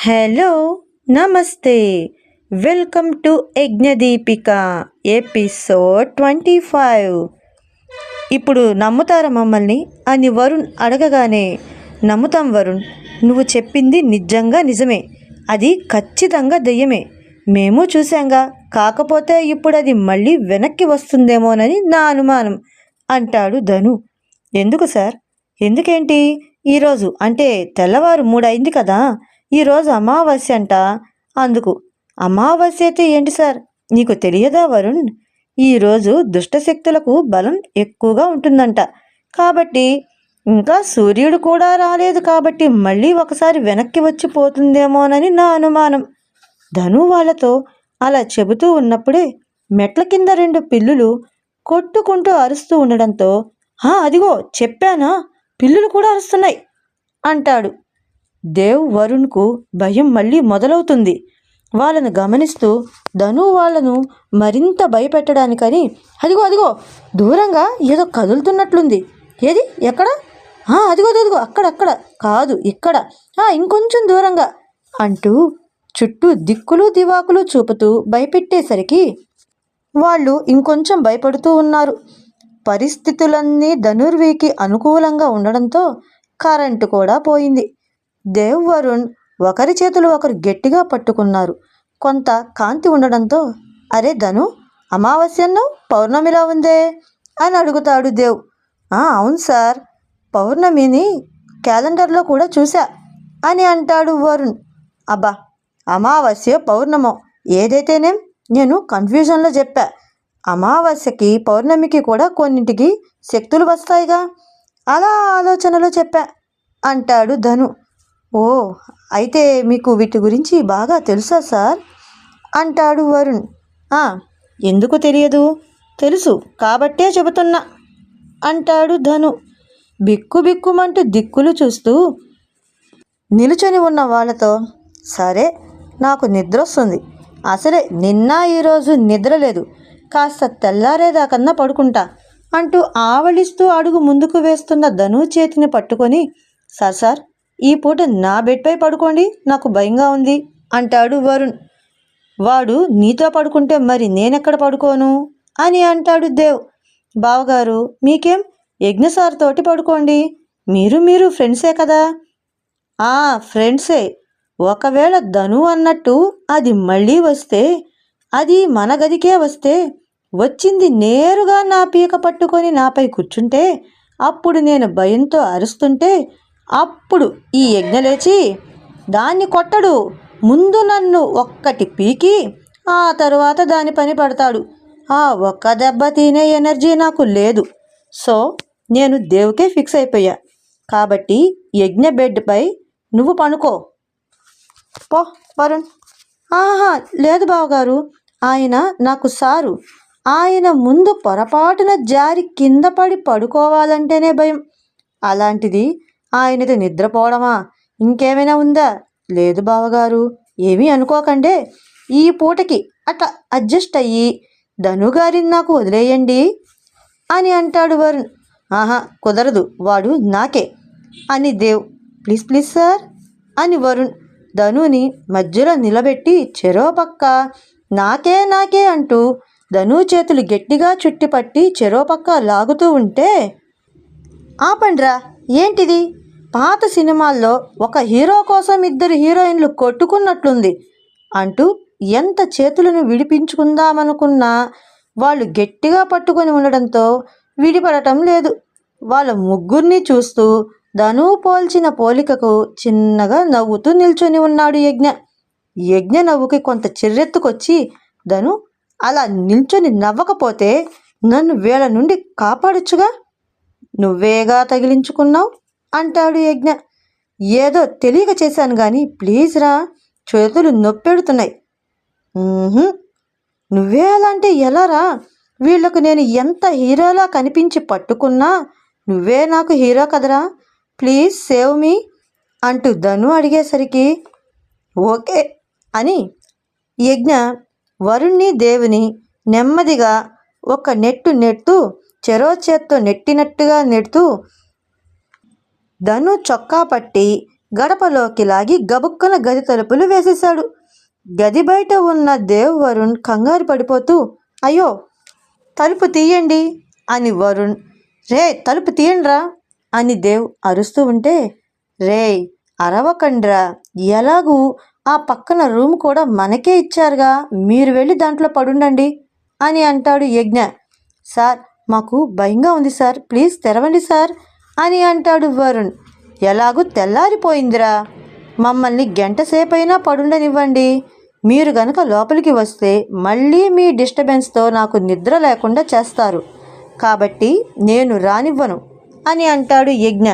Hello, నమస్తే. Welcome to యజ్ఞదీపిక episode 25. ఇప్పుడు నమ్ముతారా మమ్మల్ని అని వరుణ్ అడగగానే, నమ్ముతాం వరుణ్, నువ్వు చెప్పింది నిజమే, అది ఖచ్చితంగా దెయ్యమే, మేము చూసాంగా. కాకపోతే ఇప్పుడు అది మళ్ళీ వెనక్కి వస్తుందేమోనని నా అనుమానం అంటాడు ధను. ఎందుకు సార్? ఎందుకేంటి? ఈరోజు అంటే తెల్లవారు 3 అయింది కదా, ఈరోజు అమావాస్య అంట. అందుకు. అమావాస్య అయితే ఏంటి సార్, నీకు తెలియదా వరుణ్? ఈరోజు దుష్టశక్తులకు బలం ఎక్కువగా ఉంటుందంట. కాబట్టి ఇంకా సూర్యుడు కూడా రాలేదు కాబట్టి మళ్ళీ ఒకసారి వెనక్కి వచ్చి పోతుందేమోనని నా అనుమానం. ధను వాళ్ళతో అలా చెబుతూ ఉన్నప్పుడే మెట్ల కింద 2 పిల్లులు కొట్టుకుంటూ అరుస్తూ ఉండడంతో, అదిగో చెప్పానా, పిల్లులు కూడా అరుస్తున్నాయి అంటాడు. దేవ్ వరుణ్కు భయం మళ్ళీ మొదలవుతుంది. వాళ్ళను గమనిస్తూ ధను వాళ్ళను మరింత భయపెట్టడానికని, అదిగో దూరంగా ఏదో కదులుతున్నట్లుంది. ఏది? ఎక్కడ? అదిగో అక్కడ కాదు, ఇక్కడ, ఇంకొంచెం దూరంగా అంటూ చుట్టూ దిక్కులు దివాకులు చూపుతూ భయపెట్టేసరికి వాళ్ళు ఇంకొంచెం భయపడుతూ ఉన్నారు. పరిస్థితులన్నీ ధనుర్వికి అనుకూలంగా ఉండడంతో కరెంటు కూడా పోయింది. దేవ్ వరుణ్ ఒకరి చేతులు ఒకరు గట్టిగా పట్టుకున్నారు. కొంత కాంతి ఉండడంతో, అరే ధను, అమావాస్యను పౌర్ణమిలా ఉందే అని అడుగుతాడు దేవ్. అవును సార్, పౌర్ణమిని క్యాలెండర్లో కూడా చూసా అని అంటాడు వరుణ్. అబ్బా, అమావాస్య పౌర్ణమో ఏదైతేనేం, నేను కన్ఫ్యూజన్లో చెప్పా. అమావాస్యకి పౌర్ణమికి కూడా కొన్నింటికి శక్తులు వస్తాయిగా, అలా ఆలోచనలో చెప్పా అంటాడు ధను. ఓ, అయితే మీకు వీటి గురించి బాగా తెలుసా సార్ అంటాడు వరుణ్. ఎందుకు తెలియదు, తెలుసు కాబట్టే చెబుతున్నా అంటాడు ధను. బిక్కుబిక్కుమంటూ దిక్కులు చూస్తూ నిలుచొని ఉన్న వాళ్ళతో, సరే నాకు నిద్ర వస్తుంది, అసలే నిన్న ఈరోజు నిద్ర లేదు, కాస్త తెల్లారేదాకన్నా పడుకుంటా అంటూ ఆవలిస్తూ అడుగు ముందుకు వేస్తున్న ధను చేతిని పట్టుకొని, సార్ ఈ పూట నా బెడ్పై పడుకోండి, నాకు భయంగా ఉంది అంటాడు వరుణ్. వాడు నీతో పడుకుంటే మరి నేనెక్కడ పడుకోను అని అంటాడు దేవ్. బావగారు, మీకేం, యజ్ఞసార్ తోటి పడుకోండి, మీరు ఫ్రెండ్సే కదా. ఫ్రెండ్సే. ఒకవేళ ధను అన్నట్టు అది మళ్ళీ వస్తే, అది మన గదికే వస్తే, వచ్చింది నేరుగా నా పీక పట్టుకొని నాపై కూర్చుంటే, అప్పుడు నేను భయంతో అరుస్తుంటే, అప్పుడు ఈ యజ్ఞ లేచి దాన్ని కొట్టడు, ముందు నన్ను ఒక్కటి పీకి ఆ తరువాత దాని పని పడతాడు. ఆ ఒక్క దెబ్బ తినే ఎనర్జీ నాకు లేదు. సో నేను దేవుకే ఫిక్స్ అయిపోయా. కాబట్టి యజ్ఞ బెడ్పై నువ్వు పనుకో పో వరుణ్. లేదు బావగారు, ఆయన నాకు సారు, ఆయన ముందు పొరపాటున జారి కింద పడి పడుకోవాలంటేనే భయం. అలాంటిది ఆయనది నిద్రపోవడమా, ఇంకేమైనా ఉందా? లేదు బావగారు, ఏమీ అనుకోకండే, ఈ పూటకి అట్లా అడ్జస్ట్ అయ్యి ధనుగారిని నాకు వదిలేయండి అని అంటాడు వరుణ్. కుదరదు, వాడు నాకే అని దేవ్. ప్లీజ్ సార్ అని వరుణ్ ధనుని మధ్యలో నిలబెట్టి చెరో పక్క నాకే అంటూ ధను చేతులు గట్టిగా చుట్టిపట్టి చెరో పక్క లాగుతూ ఉంటే, ఆపండ్రా, ఏంటిది? పాత సినిమాల్లో ఒక హీరో కోసం 2 హీరోయిన్లు కొట్టుకున్నట్లుంది అంటూ ఎంత చేతులను విడిపించుకుందామనుకున్నా వాళ్ళు గట్టిగా పట్టుకొని ఉండడంతో విడిపడటం లేదు. వాళ్ళ ముగ్గురిని చూస్తూ ధను పోల్చిన పోలికకు చిన్నగా నవ్వుతూ నిల్చొని ఉన్నాడు యజ్ఞ. యజ్ఞ నవ్వుకి కొంత చిర్రెత్తుకొచ్చి, ధను అలా నిల్చొని నవ్వకపోతే నన్ను వీళ్ళ నుండి కాపాడొచ్చుగా, నువ్వేగా తగిలించుకున్నావు అంటాడు యజ్ఞ. ఏదో తెలియక చేశాను కానీ ప్లీజ్ రా, చేతులు నొప్పెడుతున్నాయి. నువ్వే అలా అంటే ఎలా రా, వీళ్లకు నేను ఎంత హీరోలా కనిపించి పట్టుకున్నా నువ్వే నాకు హీరో కదరా, ప్లీజ్ సేవ్ మీ అంటూ ధను అడిగేసరికి ఓకే అని యజ్ఞ వరుణ్ణి దేవుని నెమ్మదిగా ఒక నెట్టు చెరో చేత్తో నెట్టినట్టుగా నెడుతూ ధను చొక్కా పట్టి గడపలోకి లాగి గబుక్కన గది తలుపులు వేసేశాడు. గది బయట ఉన్న దేవ్ వరుణ్ కంగారు పడిపోతూ, అయ్యో తలుపు తీయండి అని వరుణ్, రే తలుపు తీయండిరా అని దేవ్ అరుస్తూ ఉంటే, రేయ్ అరవకండ్రా, ఎలాగూ ఆ పక్కన రూమ్ కూడా మనకే ఇచ్చారుగా, మీరు వెళ్ళి దాంట్లో పడుండండి అని అంటాడు యజ్ఞ. సార్ మాకు భయంగా ఉంది సార్, ప్లీజ్ తెరవండి సార్ అని అంటాడు వరుణ్. ఎలాగూ తెల్లారిపోయిందిరా, మమ్మల్ని గంట సేపైనా పడుండనివ్వండి, మీరు గనక లోపలికి వస్తే మళ్ళీ మీ డిస్టర్బెన్స్తో నాకు నిద్ర లేకుండా చేస్తారు, కాబట్టి నేను రానివ్వను అని అంటాడు యజ్ఞ.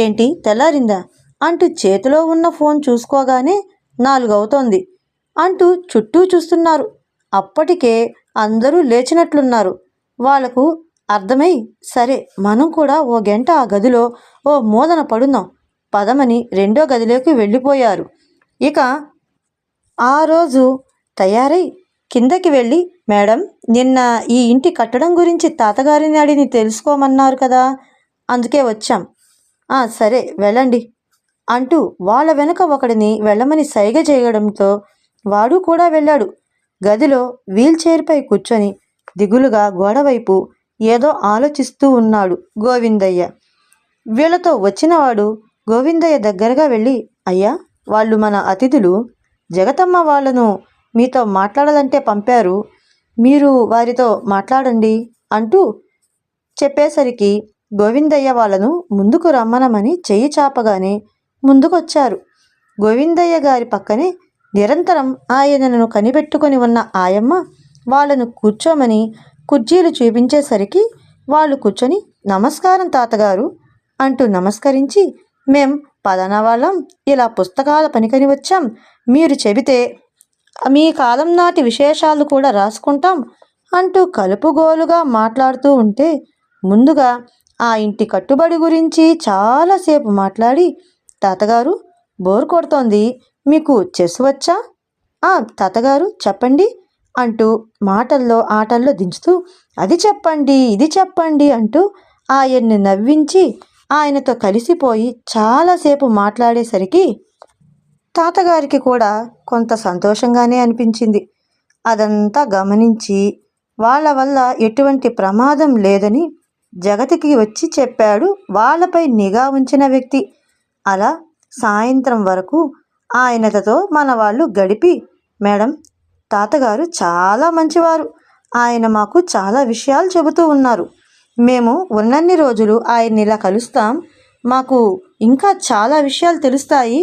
ఏంటి తెల్లారిందా అంటూ చేతిలో ఉన్న ఫోన్ చూసుకోగానే 4 అవుతోంది అంటూ చుట్టూ చూస్తున్నారు. అప్పటికే అందరూ లేచినట్లున్నారు. వాళ్లకు అర్థమై, సరే మనం కూడా ఓ గంట ఆ గదిలో ఓ మూలన పడుందాం పదమని 2వ గదిలోకి వెళ్ళిపోయారు. ఇక ఆ రోజు తయారై కిందకి వెళ్ళి, మేడం నిన్న ఈ ఇంటి కట్టడం గురించి తాతగారిని అడిగి తెలుసుకోమన్నారు కదా, అందుకే వచ్చాం. సరే వెళ్ళండి అంటూ వాళ్ళ వెనుక ఒకడిని వెళ్ళమని సైగ చేయడంతో వాడు కూడా వెళ్ళాడు. గదిలో వీల్ చైర్పై కూర్చొని దిగులుగా గోడవైపు ఏదో ఆలోచిస్తూ ఉన్నాడు గోవిందయ్య. వీళ్ళతో వచ్చినవాడు గోవిందయ్య దగ్గరగా వెళ్ళి, అయ్యా వాళ్ళు మన అతిథులు, జగతమ్మ వాళ్ళను మీతో మాట్లాడాలంటే పంపారు, మీరు వారితో మాట్లాడండి అంటూ చెప్పేసరికి గోవిందయ్య వాళ్ళను ముందుకు రమ్మనమని చెయ్యి చాపగానే ముందుకొచ్చారు. గోవిందయ్య గారి పక్కనే నిరంతరం ఆయనను కనిపెట్టుకొని ఉన్న ఆయమ్మ వాళ్ళను కూర్చోమని కుర్చీలు చూపించేసరికి వాళ్ళు కూర్చొని, నమస్కారం తాతగారు అంటూ నమస్కరించి, మేం పలానా వాళ్ళం, ఇలా పుస్తకాల పనికని వచ్చాం, మీరు చెబితే మీ కాలం నాటి విశేషాలు కూడా రాసుకుంటాం అంటూ కలుపుగోలుగా మాట్లాడుతూ ఉంటే, ముందుగా ఆ ఇంటి కట్టుబడి గురించి చాలాసేపు మాట్లాడి, తాతగారు బోర్ కొడుతోంది, మీకు చెస్ వచ్చా? తాతగారు చెప్పండి అంటూ మాటల్లో ఆటల్లో దించుతూ, అది చెప్పండి ఇది చెప్పండి అంటూ ఆయన్ని నవ్వించి ఆయనతో కలిసిపోయి చాలాసేపు మాట్లాడేసరికి తాతగారికి కూడా కొంత సంతోషంగానే అనిపించింది. అదంతా గమనించి వాళ్ళ వల్ల ఎటువంటి ప్రమాదం లేదని జగతికి వచ్చి చెప్పాడు వాళ్ళపై నిఘా ఉంచిన వ్యక్తి. అలా సాయంత్రం వరకు ఆయనతో మన వాళ్ళు గడిపి, మేడం తాతగారు చాలా మంచివారు, ఆయన మాకు చాలా విషయాలు చెబుతూ ఉన్నారు, మేము ఉన్నన్ని రోజులు ఆయన్ని ఇలా కలుస్తాం, మాకు ఇంకా చాలా విషయాలు తెలుస్తాయి,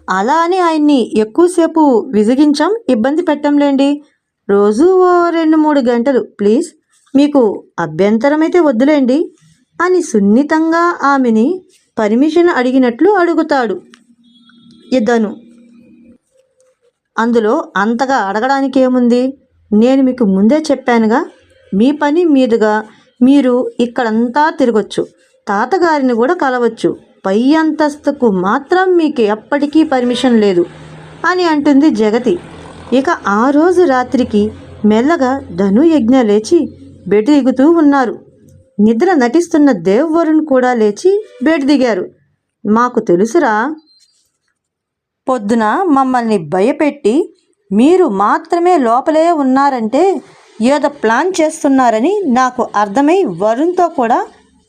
అలా అని ఆయన్ని ఎక్కువసేపు విసిగించాం, ఇబ్బంది పెట్టంలేండి, రోజు ఓ 2-3 గంటలు ప్లీజ్, మీకు అభ్యంతరమైతే వద్దులేండి అని సున్నితంగా ఆమెని పర్మిషన్ అడిగినట్లు అడుగుతాడు ఇద్దను. అందులో అంతగా అడగడానికి ఏముంది, నేను మీకు ముందే చెప్పానుగా, మీ పని మీదుగా మీరు ఇక్కడంతా తిరగొచ్చు, తాతగారిని కూడా కలవచ్చు, పై అంతస్తుకు మాత్రం మీకు ఎప్పటికీ పర్మిషన్ లేదు అని అంటుంది జగతి. ఇక ఆ రోజు రాత్రికి మెల్లగా ధను యజ్ఞ లేచి బెడ్ దిగుతూ ఉన్నారు. నిద్ర నటిస్తున్న దేవ్ వరుణ్ కూడా లేచి బెడ్ దిగారు. మాకు తెలుసురా, పొద్దున మమ్మల్ని భయపెట్టి మీరు మాత్రమే లోపలే ఉన్నారంటే ఏదో ప్లాన్ చేస్తున్నారని నాకు అర్థమై వరుణ్తో కూడా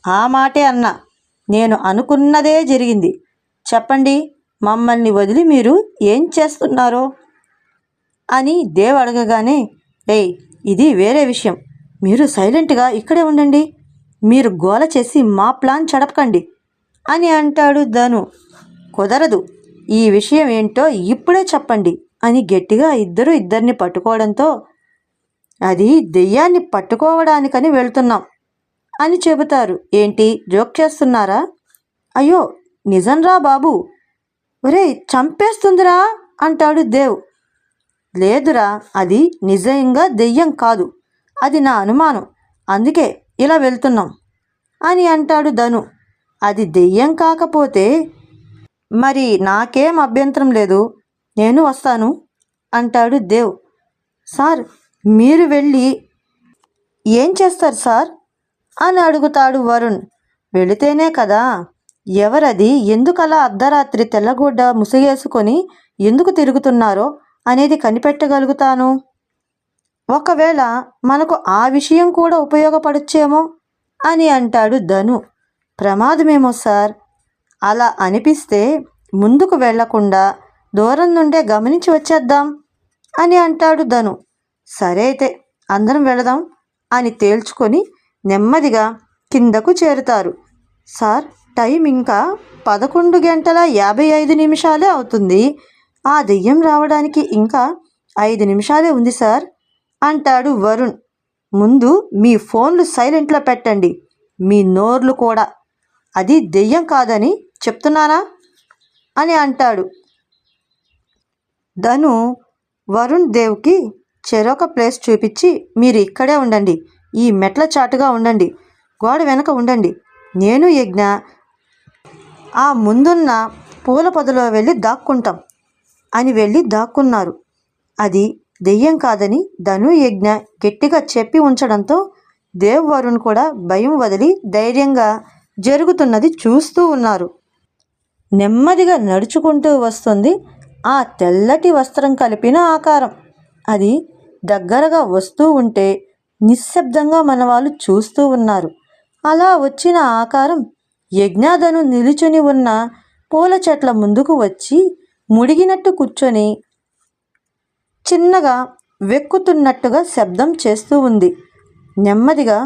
ఆ మాటే అన్నా, నేను అనుకున్నదే జరిగింది, చెప్పండి మమ్మల్ని వదిలి మీరు ఏం చేస్తున్నారో అని దేవ్ అడగగానే, ఏయ్ ఇది వేరే విషయం, మీరు సైలెంట్గా ఇక్కడే ఉండండి, మీరు గోల చేసి మా ప్లాన్ చెడపకండి అని అంటాడు ధను. కుదరదు, ఈ విషయం ఏంటో ఇప్పుడే చెప్పండి అని గట్టిగా ఇద్దరిని పట్టుకోవడంతో, అది దెయ్యాన్ని పట్టుకోవడానికని వెళ్తున్నాం అని చెబుతారు. ఏంటి జోక్ చేస్తున్నారా? అయ్యో నిజంరా బాబు, ఒరేయ్ చంపేస్తుందిరా అంటాడు దేవ్. లేదురా, అది నిజంగా దెయ్యం కాదు, అది నా అనుమానం, అందుకే ఇలా వెళ్తున్నాం అని అంటాడు ధను. అది దెయ్యం కాకపోతే మరి నాకేం అభ్యంతరం లేదు, నేను వస్తాను అంటాడు దేవ్. సార్ మీరు వెళ్ళి ఏం చేస్తారు సార్ అని అడుగుతాడు వరుణ్. వెళితేనే కదా ఎవరది, ఎందుకలా అర్ధరాత్రి తెల్లగుడ్డ ముసుగేసుకొని ఎందుకు తిరుగుతున్నారో అనేది కనిపెట్టగలుగుతాను. ఒకవేళ మనకు ఆ విషయం కూడా ఉపయోగపడొచ్చేమో అని అంటాడు ధను. ప్రమాదమేమో సార్. అలా అనిపిస్తే ముందుకు వెళ్లకుండా దూరం నుండే గమనించి వచ్చేద్దాం అని అంటాడు ధను. సరే అయితే అందరం వెళదాం అని తేల్చుకొని నెమ్మదిగా కిందకు చేరుతారు. సార్, టైం ఇంకా 11:55 అవుతుంది. ఆ దెయ్యం రావడానికి ఇంకా 5 నిమిషాలే ఉంది సార్ అంటాడు వరుణ్. ముందు మీ ఫోన్లు సైలెంట్లో పెట్టండి, మీ నోర్లు కూడా. అది దెయ్యం కాదని చెప్తున్నానా అని అంటాడు. ధను వరుణ్ దేవ్కి చెరొక ప్లేస్ చూపించి, మీరు ఇక్కడే ఉండండి, ఈ మెట్ల చాటుగా ఉండండి, గోడ వెనక ఉండండి, నేను యజ్ఞ ఆ ముందున్న పూల పొదలో వెళ్ళి దాక్కుంటాం అని వెళ్ళి దాక్కున్నారు. అది దెయ్యం కాదని ధను యజ్ఞ గట్టిగా చెప్పి ఉంచడంతో దేవ్ వరుణ్ కూడా భయం వదిలి ధైర్యంగా జరుగుతున్నది చూస్తూ ఉన్నారు. నెమ్మదిగా నడుచుకుంటూ వస్తుంది ఆ తెల్లటి వస్త్రం కలిపిన ఆకారం. అది దగ్గరగా వస్తూ ఉంటే నిశ్శబ్దంగా మన వాళ్ళు చూస్తూ ఉన్నారు. అలా వచ్చిన ఆకారం యజ్ఞాధను నిలుచుని ఉన్న పూల చెట్ల ముందుకు వచ్చి ముడిగినట్టు కూర్చొని చిన్నగా వెక్కుతున్నట్టుగా శబ్దం చేస్తూ ఉంది. నెమ్మదిగా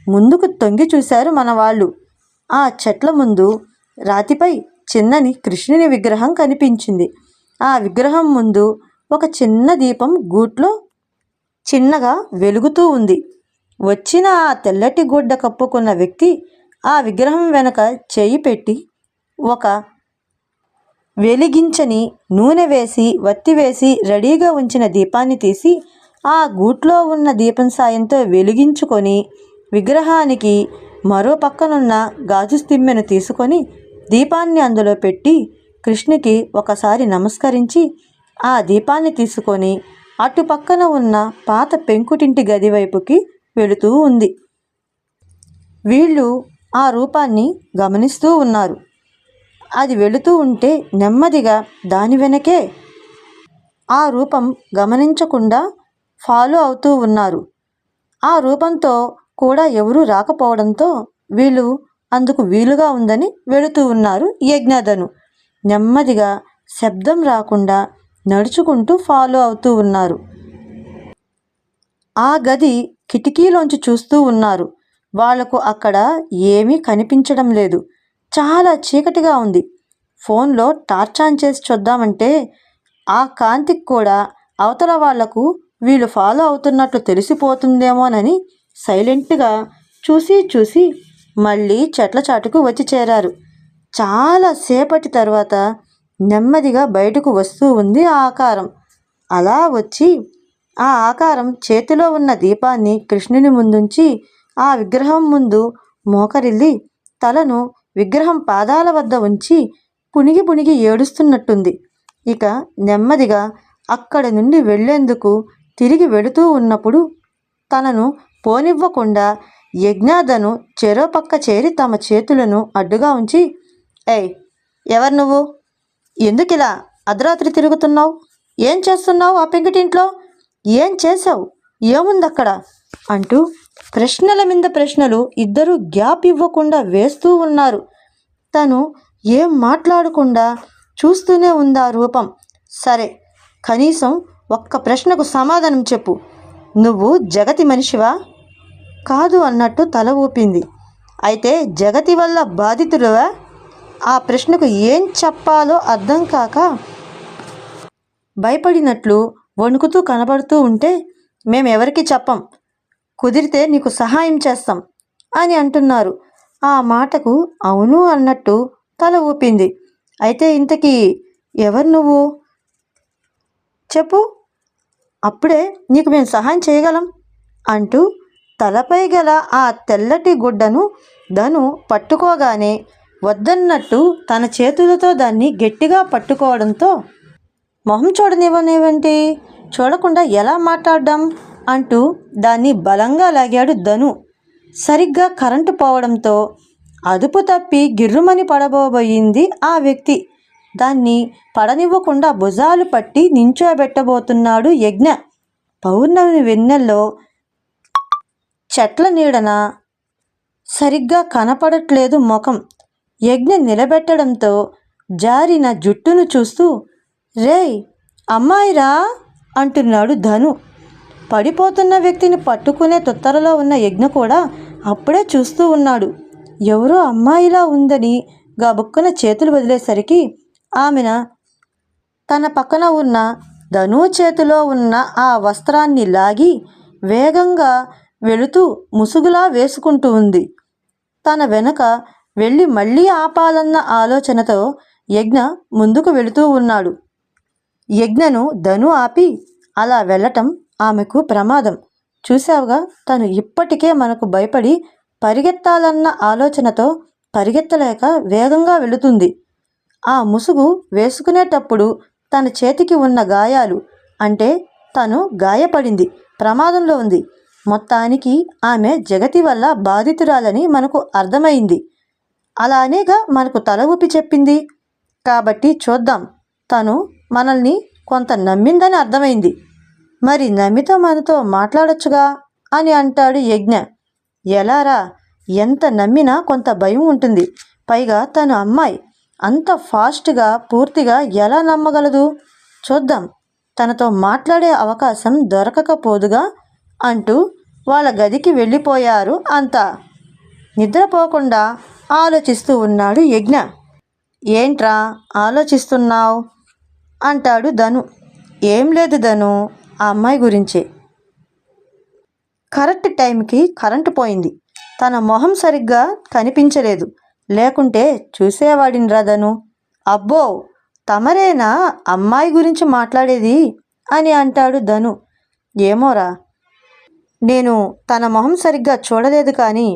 ముందుకు తొంగి చూశారు మన వాళ్ళు. ఆ చెట్ల ముందు రాతిపై చిన్నని కృష్ణుని విగ్రహం కనిపించింది. ఆ విగ్రహం ముందు ఒక చిన్న దీపం గూట్లో చిన్నగా వెలుగుతూ ఉంది. వచ్చిన ఆ తెల్లటి గుడ్డ కప్పుకున్న వ్యక్తి ఆ విగ్రహం వెనక చేయి పెట్టి ఒక వెలిగించని నూనె వేసి వత్తి వేసి రెడీగా ఉంచిన దీపాన్ని తీసి ఆ గూట్లో ఉన్న దీపం సాయంతో వెలిగించుకొని విగ్రహానికి మరో పక్కనున్న గాజు స్తిమ్మెను తీసుకొని దీపాన్ని అందులో పెట్టి కృష్ణుకి ఒకసారి నమస్కరించి ఆ దీపాన్ని తీసుకొని అటు పక్కన ఉన్న పాత పెంకుటింటి గది వైపుకి వెళుతూ ఉంది. వీళ్ళు ఆ రూపాన్ని గమనిస్తూ ఉన్నారు. అది వెళుతూ ఉంటే నెమ్మదిగా దాని వెనకే ఆ రూపం గమనించకుండా ఫాలో అవుతూ ఉన్నారు. ఆ రూపంతో కూడా ఎవరూ రాకపోవడంతో వీళ్ళు అందుకు వీలుగా ఉందని వెళుతూ ఉన్నారు. యజ్ఞధను నెమ్మదిగా శబ్దం రాకుండా నడుచుకుంటూ ఫాలో అవుతూ ఉన్నారు. ఆ గది కిటికీలోంచి చూస్తూ ఉన్నారు. వాళ్లకు అక్కడ ఏమీ కనిపించడం లేదు. చాలా చీకటిగా ఉంది. ఫోన్లో టార్చ్ ఆన్ చేసి చూద్దామంటే ఆ కాంతికి కూడా అవతల వాళ్లకు వీళ్ళు ఫాలో అవుతున్నట్లు తెలిసిపోతుందేమోనని సైలెంట్గా చూసి మళ్ళీ చెట్ల చాటుకు వచ్చి చేరారు. చాలా సేపటి తర్వాత నెమ్మదిగా బయటకు వస్తూ ఉంది ఆ ఆకారం. అలా వచ్చి ఆ ఆకారం చేతిలో ఉన్న దీపాన్ని కృష్ణుని ముందుంచి ఆ విగ్రహం ముందు మోకరిల్లి తలను విగ్రహం పాదాల వద్ద ఉంచి పుణిగి ఏడుస్తున్నట్టుంది. ఇక నెమ్మదిగా అక్కడి నుండి వెళ్లేందుకు తిరిగి వెళుతూ ఉన్నప్పుడు తనను పోనివ్వకుండా యజ్ఞాధను చెరో పక్క చేరి తమ చేతులను అడ్డుగా ఉంచి, ఏయ్, ఎవరు నువ్వు? ఎందుకిలా అర్ధరాత్రి తిరుగుతున్నావు? ఏం చేస్తున్నావు ఆ పెంకుటింట్లో? ఏం చేశావు? ఏముందక్కడ అంటూ ప్రశ్నల మీద ప్రశ్నలు ఇద్దరూ గ్యాప్ ఇవ్వకుండా వేస్తూ ఉన్నారు. తను ఏం మాట్లాడకుండా చూస్తూనే ఉందా రూపం. సరే, కనీసం ఒక్క ప్రశ్నకు సమాధానం చెప్పు. నువ్వు జగతి మనిషివా? కాదు అన్నట్టు తల ఊపింది. అయితే జగతి వల్ల బాధితుడివా? ఆ ప్రశ్నకు ఏం చెప్పాలో అర్థం కాక భయపడినట్లు వణుకుతూ కనబడుతూ ఉంటే, మేమెవరికి చెప్పం, కుదిరితే నీకు సహాయం చేస్తాం అని అంటున్నారు. ఆ మాటకు అవును అన్నట్టు తల ఊపింది. అయితే ఇంతకీ ఎవరు నువ్వు? చెప్పు, అప్పుడే నీకు మేము సహాయం చేయగలం అంటూ తలపై గల ఆ తెల్లటి గుడ్డను ధను పట్టుకోగానే వద్దన్నట్టు తన చేతులతో దాన్ని గట్టిగా పట్టుకోవడంతో, మొహం చూడనివ్వనివ్వంటి, చూడకుండా ఎలా మాట్లాడడం అంటూ దాన్ని బలంగా లాగాడు ధను. సరిగ్గా కరెంటు పోవడంతో అదుపు తప్పి గిర్రుమని పడబోయింది ఆ వ్యక్తి. దాన్ని పడనివ్వకుండా భుజాలు పట్టి నించోబెట్టబోతున్నాడు యజ్ఞ. పౌర్ణమి వెన్నెల్లో చెట్ల నీడన సరిగ్గా కనపడట్లేదు ముఖం. యజ్ఞ నిలబెట్టడంతో జారిన జుట్టును చూస్తూ, రేయ్ అమ్మాయిరా అంటున్నాడు ధను. పడిపోతున్న వ్యక్తిని పట్టుకునే తొత్తరలో ఉన్న యజ్ఞ కూడా అప్పుడే చూస్తూ ఉన్నాడు. ఎవరో అమ్మాయిలా ఉందని గబుక్కున చేతులు వదిలేసరికి ఆమెన తన పక్కన ఉన్న ధను చేతిలో ఉన్న ఆ వస్త్రాన్ని లాగి వేగంగా వెళుతూ ముసుగులా వేసుకుంటూ ఉంది. తన వెనక వెళ్ళి మళ్ళీ ఆపాలన్న ఆలోచనతో యజ్ఞ ముందుకు వెళుతూ ఉన్నాడు. యజ్ఞను ధను ఆపి, అలా వెళ్ళటం ఆమెకు ప్రమాదం. చూశావుగా, తను ఇప్పటికే మనకు భయపడి పరిగెత్తాలన్న ఆలోచనతో పరిగెత్తలేక వేగంగా వెళుతుంది. ఆ ముసుగు వేసుకునేటప్పుడు తన చేతికి ఉన్న గాయాలు, అంటే తను గాయపడింది, ప్రమాదంలో ఉంది. మొత్తానికి ఆమె జగతి వల్ల బాధితురాలని మనకు అర్థమైంది. అలానేగా మనకు తల ఊపి చెప్పింది. కాబట్టి చూద్దాం. తను మనల్ని కొంత నమ్మిందని అర్థమైంది. మరి నమ్మితో మనతో మాట్లాడొచ్చుగా అని అంటాడు యజ్ఞ. ఎలారా? ఎంత నమ్మినా కొంత భయం ఉంటుంది. పైగా తను అమ్మాయి. అంత ఫాస్ట్గా పూర్తిగా ఎలా నమ్మగలదు? చూద్దాం. తనతో మాట్లాడే అవకాశం దొరకకపోదుగా అంటూ వాళ్ళ గదికి వెళ్ళిపోయారు అంతా. నిద్రపోకుండా ఆలోచిస్తూ ఉన్నాడు యజ్ఞ. ఏంట్రా ఆలోచిస్తున్నావు అంటాడు ధను. ఏం లేదు ధను, ఆ అమ్మాయి గురించే. కరెక్ట్ టైంకి కరెంటు పోయింది. తన మొహం సరిగ్గా కనిపించలేదు, లేకుంటే చూసేవాడినిరా ధను. అబ్బో, తమరేనా అమ్మాయి గురించి మాట్లాడేది అని అంటాడు ధను. ఏమోరా, నేను తన మొహం సరిగ్గా చూడలేదు, కానీ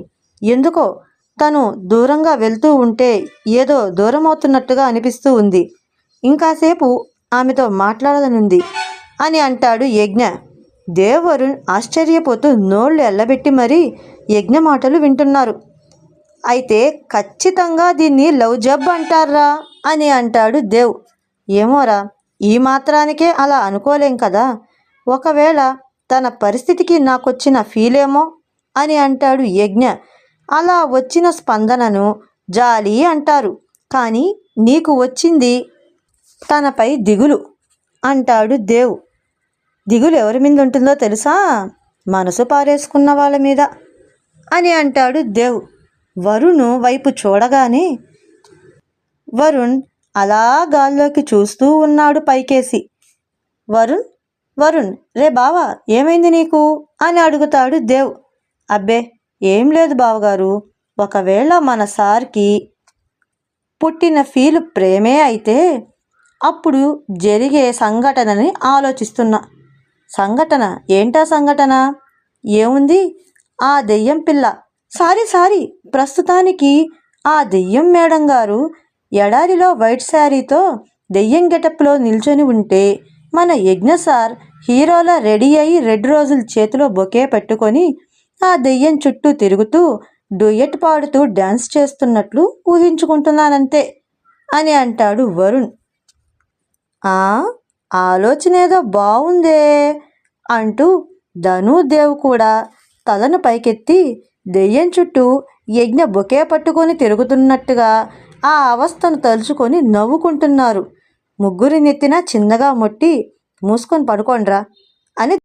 ఎందుకో తను దూరంగా వెళ్తూ ఉంటే ఏదో దూరం అవుతున్నట్టుగా అనిపిస్తూ ఉంది. ఇంకాసేపు ఆమెతో మాట్లాడాలనుంది అని అంటాడు యజ్ఞ. దేవరుణ్ ఆశ్చర్యపోతూ నోళ్ళు ఎల్లబెట్టి మరీ యజ్ఞ మాటలు వింటున్నారు. అయితే ఖచ్చితంగా దీన్ని లవ్ జబ్ అంటారా అని అంటాడు దేవ్. ఏమోరా, ఈ మాత్రానికే అలా అనుకోలేం కదా. ఒకవేళ తన పరిస్థితికి నాకొచ్చిన ఫీలేమో అని అంటాడు యజ్ఞ. అలా వచ్చిన స్పందనను జాలి అంటారు, కానీ నీకు వచ్చింది తనపై దిగులు అంటాడు దేవ్. దిగులు ఎవరి మీద ఉంటుందో తెలుసా? మనసు పారేసుకున్న వాళ్ళ మీద అని అంటాడు దేవ్. వరుణ్ వైపు చూడగానే వరుణ్ అలా గాల్లోకి చూస్తూ ఉన్నాడు పైకేసి. వరుణ్ వరుణ్ రే బావా, ఏమైంది నీకు అని అడుగుతాడు దేవ్. అబ్బే ఏం లేదు బావగారు, ఒకవేళ మన సార్కి పుట్టిన ఫీల్ ప్రేమే అయితే అప్పుడు జరిగే సంఘటనని ఆలోచిస్తున్నా. సంఘటన ఏంటా సంఘటన? ఏముంది, ఆ దెయ్యం పిల్ల, సారీ ప్రస్తుతానికి ఆ దెయ్యం మేడం గారు ఎడారిలో వైట్ శారీతో దెయ్యం గెటప్లో నిల్చొని ఉంటే మన యజ్ఞ సార్ హీరోలా రెడీ అయి రెడ్ రోజులు చేతిలో బొకే పెట్టుకొని ఆ దెయ్యం చుట్టూ తిరుగుతూ డూయట్ పాడుతూ డ్యాన్స్ చేస్తున్నట్లు ఊహించుకుంటున్నానంతే అని అంటాడు వరుణ్. ఆలోచన ఏదో బాగుందే అంటూ ధను దేవ్ కూడా తలను పైకెత్తి దెయ్యం చుట్టూ యజ్ఞ బొకే పట్టుకొని తిరుగుతున్నట్టుగా ఆ అవస్థను తలుచుకొని నవ్వుకుంటున్నారు. ముగ్గురి నెత్తిన చిన్నగా మొట్టి, మూసుకొని పడుకోండ్రా అని